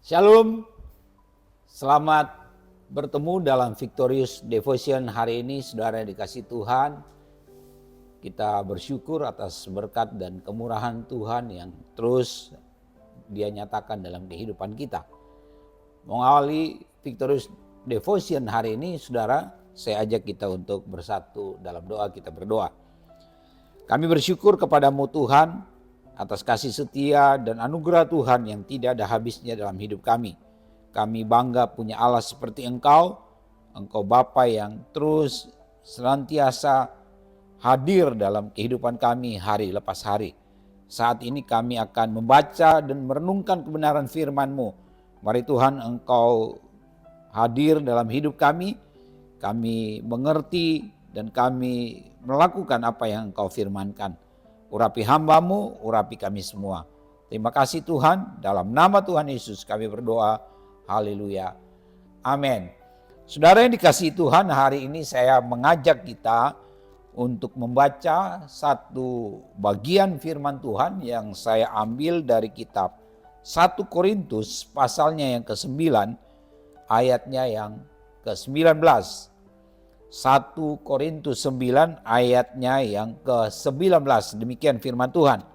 Shalom, selamat bertemu dalam Victorious Devotion hari ini, saudara yang dikasih Tuhan. Kita bersyukur atas berkat dan kemurahan Tuhan yang terus Dia nyatakan dalam kehidupan kita. Mengawali Victorious Devotion hari ini, saudara, saya ajak kita untuk bersatu dalam doa. Kita berdoa. Kami bersyukur kepadamu Tuhan, atas kasih setia dan anugerah Tuhan yang tidak ada habisnya dalam hidup kami. Kami bangga punya Allah seperti Engkau Bapa yang terus senantiasa hadir dalam kehidupan kami hari lepas hari. Saat ini kami akan membaca dan merenungkan kebenaran firman-Mu. Mari Tuhan, Engkau hadir dalam hidup kami mengerti dan kami melakukan apa yang Engkau firmankan. Urapi hamba-Mu, urapi kami semua. Terima kasih Tuhan, dalam nama Tuhan Yesus kami berdoa. Haleluya. Amin. Saudara yang dikasihi Tuhan, hari ini saya mengajak kita untuk membaca satu bagian firman Tuhan yang saya ambil dari kitab 1 Korintus pasalnya yang ke-9, ayatnya yang ke-19. 1 Korintus 9 ayatnya yang ke-19. Demikian firman Tuhan.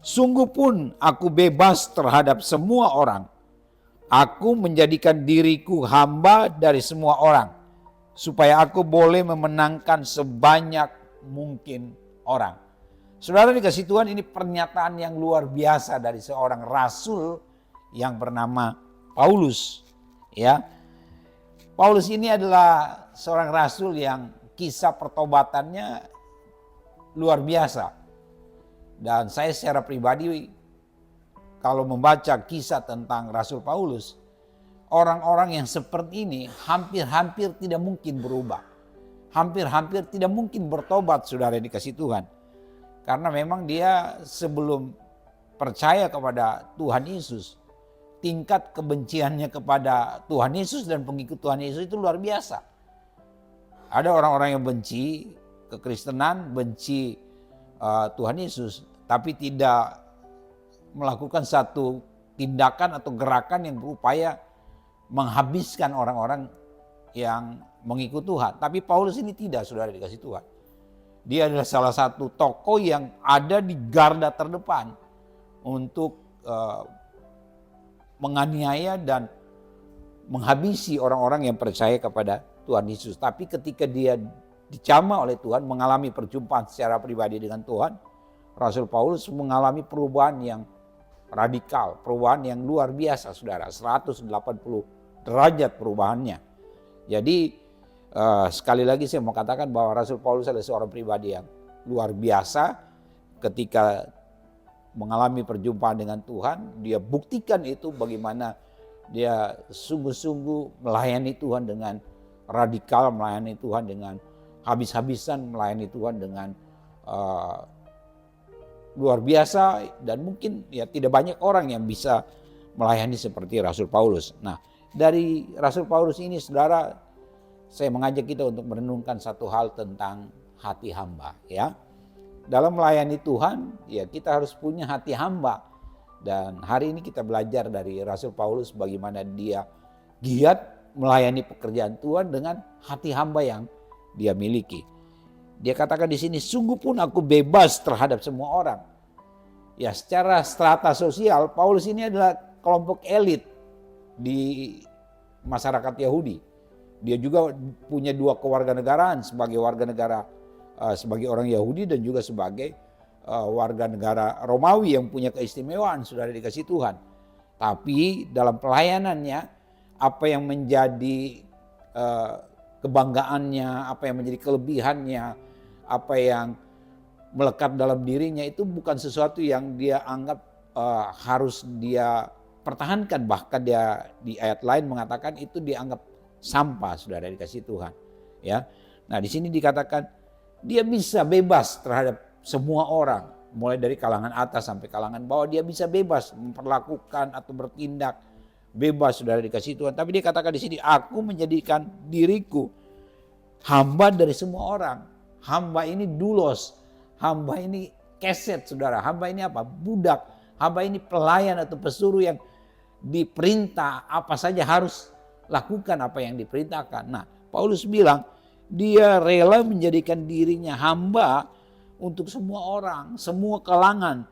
Sungguh pun aku bebas terhadap semua orang. Aku menjadikan diriku hamba dari semua orang, supaya aku boleh memenangkan sebanyak mungkin orang. Saudara dikasih Tuhan, ini pernyataan yang luar biasa dari seorang rasul yang bernama Paulus. Ya, Paulus ini adalah seorang rasul yang kisah pertobatannya luar biasa. Dan saya secara pribadi kalau membaca kisah tentang Rasul Paulus, orang-orang yang seperti ini hampir-hampir tidak mungkin berubah. Hampir-hampir tidak mungkin bertobat, saudara yang dikasih Tuhan. Karena memang dia sebelum percaya kepada Tuhan Yesus, tingkat kebenciannya kepada Tuhan Yesus dan pengikut Tuhan Yesus itu luar biasa. Ada orang-orang yang benci kekristenan, benci Tuhan Yesus, tapi tidak melakukan satu tindakan atau gerakan yang berupaya menghabiskan orang-orang yang mengikut Tuhan. Tapi Paulus ini tidak, saudara dikasih Tuhan. Dia adalah salah satu tokoh yang ada di garda terdepan untuk menganiaya dan menghabisi orang-orang yang percaya kepada Tuhan Yesus. Tapi ketika dia dicamah oleh Tuhan, mengalami perjumpaan secara pribadi dengan Tuhan, Rasul Paulus mengalami perubahan yang radikal, perubahan yang luar biasa, saudara. 180 derajat perubahannya. Jadi sekali lagi saya mau katakan bahwa Rasul Paulus adalah seorang pribadi yang luar biasa. Ketika mengalami perjumpaan dengan Tuhan, dia buktikan itu bagaimana dia sungguh-sungguh melayani Tuhan dengan radikal, melayani Tuhan dengan habis-habisan, melayani Tuhan dengan luar biasa. Dan mungkin ya tidak banyak orang yang bisa melayani seperti Rasul Paulus. Nah, dari Rasul Paulus ini, saudara, saya mengajak kita untuk merenungkan satu hal tentang hati hamba, ya. Dalam melayani Tuhan, ya kita harus punya hati hamba. Dan hari ini kita belajar dari Rasul Paulus bagaimana dia giat melayani pekerjaan Tuhan dengan hati hamba yang dia miliki. Dia katakan di sini, sungguh pun aku bebas terhadap semua orang. Ya, secara strata sosial, Paulus ini adalah kelompok elit di masyarakat Yahudi. Dia juga punya dua kewarganegaraan, sebagai warga negara sebagai orang Yahudi dan juga sebagai warga negara Romawi yang punya keistimewaan, saudara dikasih Tuhan. Tapi dalam pelayanannya, apa yang menjadi kebanggaannya, apa yang menjadi kelebihannya, apa yang melekat dalam dirinya itu bukan sesuatu yang dia anggap harus dia pertahankan. Bahkan dia di ayat lain mengatakan itu dianggap sampah, saudara dikasih Tuhan. Ya, nah di sini dikatakan dia bisa bebas terhadap semua orang, mulai dari kalangan atas sampai kalangan bawah. Dia bisa bebas memperlakukan atau bertindak bebas, saudara dikasih Tuhan. Tapi dia katakan di sini, aku menjadikan diriku hamba dari semua orang. Hamba ini doulos, hamba ini keset, saudara. Hamba ini apa? Budak. Hamba ini pelayan atau pesuruh yang diperintah apa saja harus lakukan apa yang diperintahkan. Nah, Paulus bilang dia rela menjadikan dirinya hamba untuk semua orang, semua kalangan.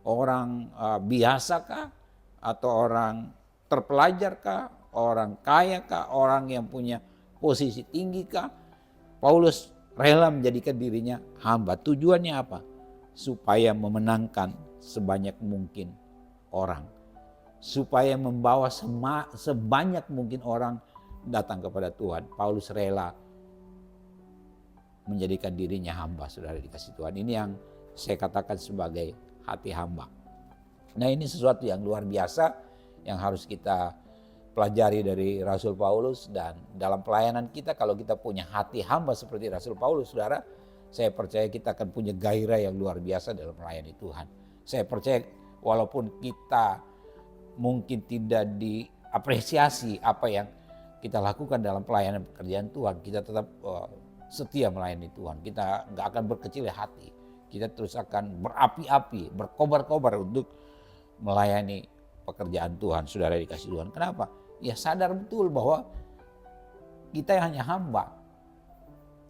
Orang biasa kah? Atau orang terpelajar kah? Orang kaya kah? Orang yang punya posisi tinggi kah? Paulus rela menjadikan dirinya hamba. Tujuannya apa? Supaya memenangkan sebanyak mungkin orang. Supaya membawa sebanyak mungkin orang datang kepada Tuhan. Paulus rela menjadikan dirinya hamba, saudara dikasih Tuhan. Ini yang saya katakan sebagai hati hamba. Nah, ini sesuatu yang luar biasa yang harus kita pelajari dari Rasul Paulus. Dan dalam pelayanan kita, kalau kita punya hati hamba seperti Rasul Paulus, saudara, saya percaya kita akan punya gairah yang luar biasa dalam melayani Tuhan. Saya percaya walaupun kita mungkin tidak diapresiasi apa yang kita lakukan dalam pelayanan pekerjaan Tuhan, kita tetap setia melayani Tuhan. Kita nggak akan berkecil hati. Kita terus akan berapi-api, berkobar-kobar untuk melayani pekerjaan Tuhan, saudara dikasih Tuhan. Kenapa? Ya sadar betul bahwa kita hanya hamba.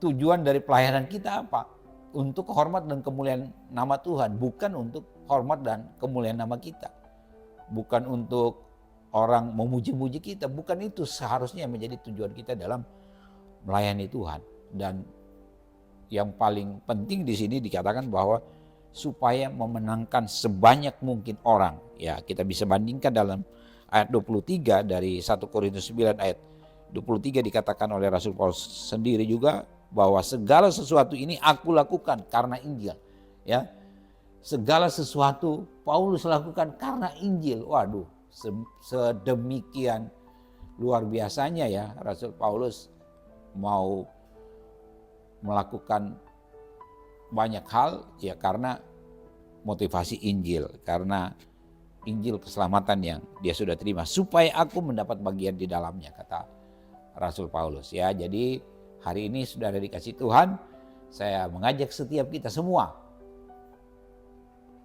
Tujuan dari pelayanan kita apa? Untuk hormat dan kemuliaan nama Tuhan, bukan untuk hormat dan kemuliaan nama kita. Bukan untuk orang memuji-muji kita, bukan itu seharusnya menjadi tujuan kita dalam melayani Tuhan. Dan yang paling penting di sini dikatakan bahwa supaya memenangkan sebanyak mungkin orang. Ya, kita bisa bandingkan dalam ayat 23 dari 1 Korintus 9 ayat 23 dikatakan oleh Rasul Paulus sendiri juga bahwa segala sesuatu ini aku lakukan karena Injil. Ya. Segala sesuatu Paulus lakukan karena Injil. Waduh, sedemikian luar biasanya ya Rasul Paulus mau melakukan banyak hal ya karena motivasi Injil, karena Injil keselamatan yang dia sudah terima supaya aku mendapat bagian di dalamnya, kata Rasul Paulus ya. Jadi hari ini sudah dikasih Tuhan, saya mengajak setiap kita semua,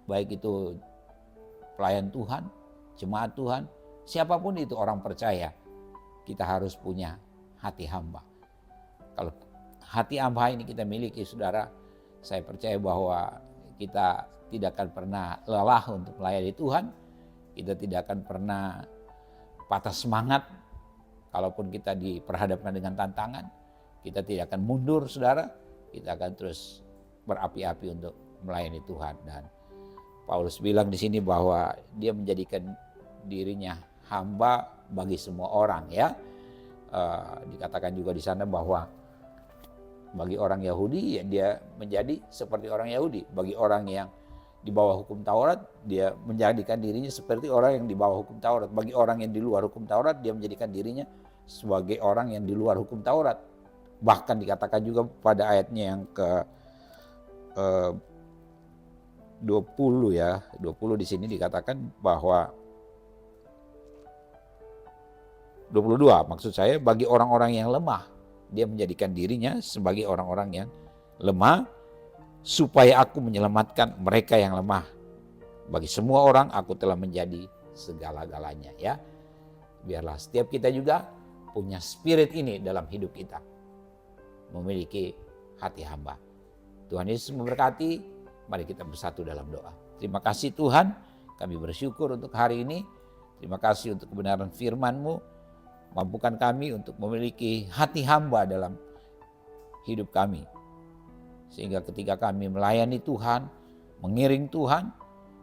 baik itu pelayan Tuhan, jemaat Tuhan, siapapun itu orang percaya, kita harus punya hati hamba. Kalau hati hamba ini kita miliki, saudara, saya percaya bahwa kita tidak akan pernah lelah untuk melayani Tuhan. Kita tidak akan pernah patah semangat kalaupun kita diperhadapkan dengan tantangan. Kita tidak akan mundur, saudara. Kita akan terus berapi-api untuk melayani Tuhan. Dan Paulus bilang di sini bahwa dia menjadikan dirinya hamba bagi semua orang ya. Dikatakan juga di sana bahwa bagi orang Yahudi ya dia menjadi seperti orang Yahudi. Bagi orang yang di bawah hukum Taurat, dia menjadikan dirinya seperti orang yang di bawah hukum Taurat. Bagi orang yang di luar hukum Taurat, dia menjadikan dirinya sebagai orang yang di luar hukum Taurat. Bahkan dikatakan juga pada ayatnya yang ke 20 ya, 20 di sini dikatakan bahwa 22 maksud saya, bagi orang-orang yang lemah, dia menjadikan dirinya sebagai orang-orang yang lemah supaya aku menyelamatkan mereka yang lemah. Bagi semua orang aku telah menjadi segala-galanya ya. Biarlah setiap kita juga punya spirit ini dalam hidup kita. Memiliki hati hamba. Tuhan Yesus memberkati. Mari kita bersatu dalam doa. Terima kasih Tuhan, kami bersyukur untuk hari ini. Terima kasih untuk kebenaran firman-Mu. Mampukan kami untuk memiliki hati hamba dalam hidup kami. Sehingga ketika kami melayani Tuhan, mengiring Tuhan,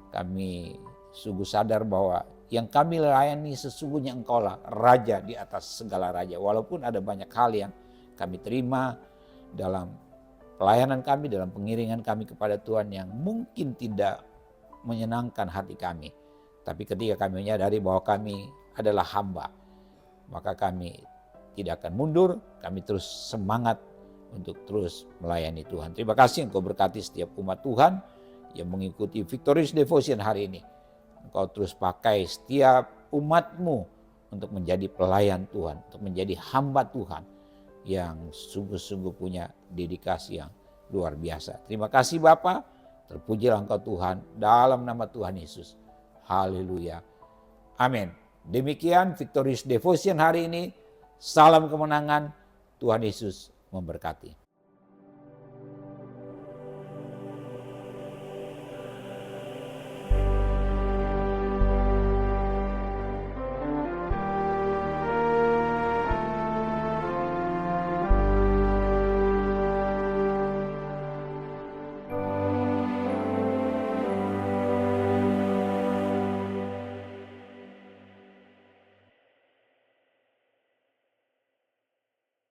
kami sungguh sadar bahwa yang kami layani sesungguhnya Engkaulah Raja di atas segala raja. Walaupun ada banyak hal yang kami terima dalam pelayanan kami, dalam pengiringan kami kepada Tuhan yang mungkin tidak menyenangkan hati kami. Tapi ketika kami menyadari bahwa kami adalah hamba, maka kami tidak akan mundur, kami terus semangat untuk terus melayani Tuhan. Terima kasih Engkau berkati setiap umat Tuhan yang mengikuti Victorious Devotion hari ini. Engkau terus pakai setiap umat-Mu untuk menjadi pelayan Tuhan, untuk menjadi hamba Tuhan yang sungguh-sungguh punya dedikasi yang luar biasa. Terima kasih Bapa, terpujilah Engkau Tuhan dalam nama Tuhan Yesus. Haleluya. Amin. Demikian Victorious Devotion hari ini. Salam kemenangan. Tuhan Yesus memberkati.